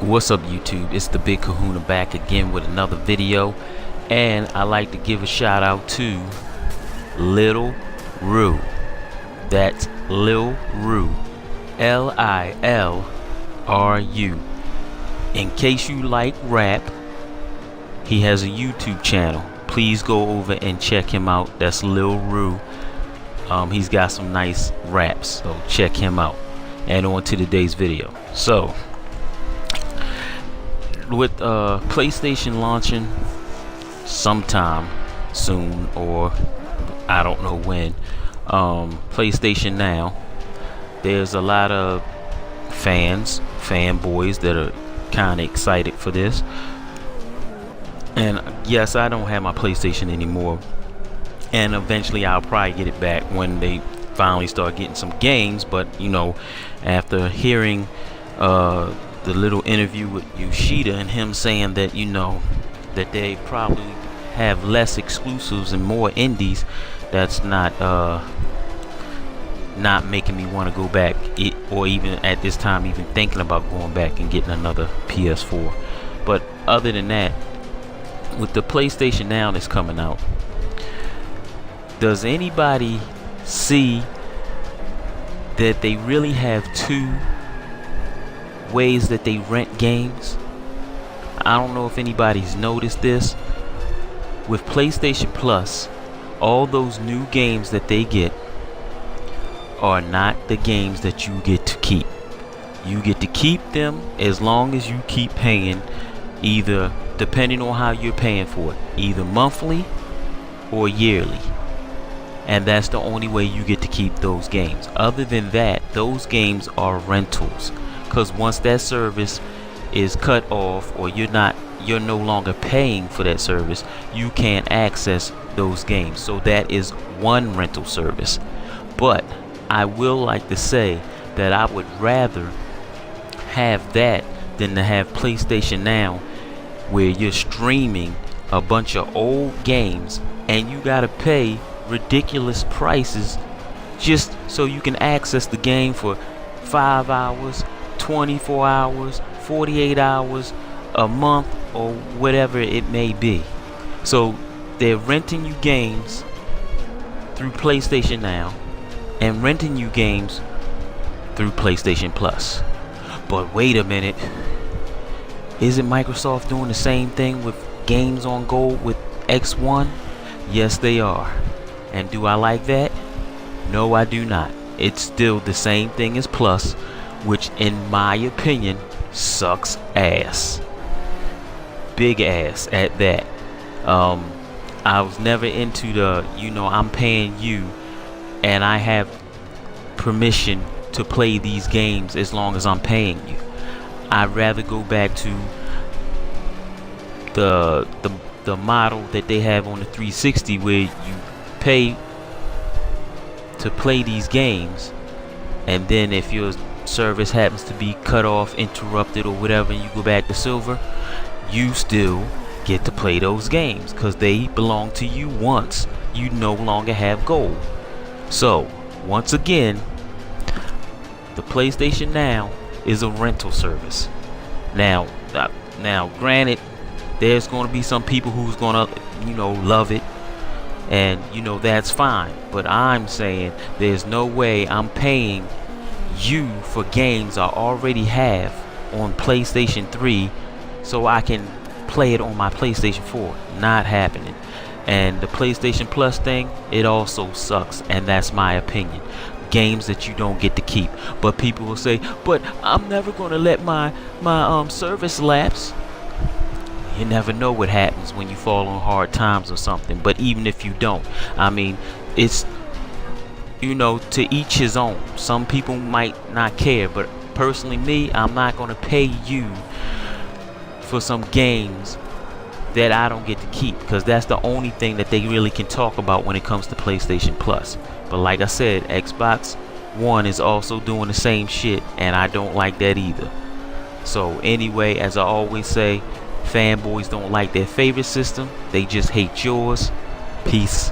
What's up, YouTube? It's the Big Kahuna back again with another video, and I like to give a shout out to Lil Ru. That's Lil Ru, Lilru. In case you like rap, he has a YouTube channel. Please go over and check him out. That's Lil Ru. He's got some nice raps, so check him out. And on to today's video. So, with PlayStation launching sometime soon, or I don't know when, PlayStation Now, there's a lot of fanboys that are kind of excited for this. And yes, I don't have my PlayStation anymore, and eventually I'll probably get it back when they finally start getting some games. But you know, after hearing the little interview with Yoshida and him saying that, you know, that they probably have less exclusives and more indies, that's not making me want to go back, or even at this time even thinking about going back and getting another PS4. But other than that, with the PlayStation Now that's coming out, does anybody see that they really have two ways that they rent games? I don't know if anybody's noticed this. With PlayStation Plus, all those new games that they get are not the games that you get to keep. You get to keep them as long as you keep paying, either depending on how you're paying for it, either monthly or yearly. And that's the only way you get to keep those games. Other than that, those games are rentals. Because once that service is cut off, or you're no longer paying for that service, you can't access those games. So that is one rental service. But I will like to say that I would rather have that than to have PlayStation Now, where you're streaming a bunch of old games and you gotta pay ridiculous prices just so you can access the game for 5 hours, 24 hours, 48 hours, a month, or whatever it may be. So they're renting you games through PlayStation Now and renting you games through PlayStation Plus. But wait a minute, isn't Microsoft doing the same thing with games on gold with X1? Yes, they are. And do I like that? No, I do not. It's still the same thing as Plus, which in my opinion sucks ass. Big ass at that. I was never into the, you know, I'm paying you and I have permission to play these games as long as I'm paying you. I'd rather go back to the model that they have on the 360, where you pay to play these games, and then if your service happens to be cut off, interrupted, or whatever, and you go back to silver, you still get to play those games because they belong to you once you no longer have gold. So once again, the PlayStation Now is a rental service. Now granted, there's going to be some people who's going to, you know, love it, and you know, that's fine. But I'm saying there's no way I'm paying you for games I already have on PlayStation 3 so I can play it on my PlayStation 4. Not happening. And the PlayStation Plus thing, it also sucks, and that's my opinion. Games that you don't get to keep. But people will say, but I'm never going to let my service lapse. You never know what happens when you fall on hard times or something. But even if you don't, I mean, it's, you know, to each his own. Some people might not care, but personally me, I'm not going to pay you for some games that I don't get to keep, because that's the only thing that they really can talk about when it comes to PlayStation Plus. But like I said, Xbox One is also doing the same shit, and I don't like that either. So anyway, as I always say, fanboys don't like their favorite system, they just hate yours. Peace.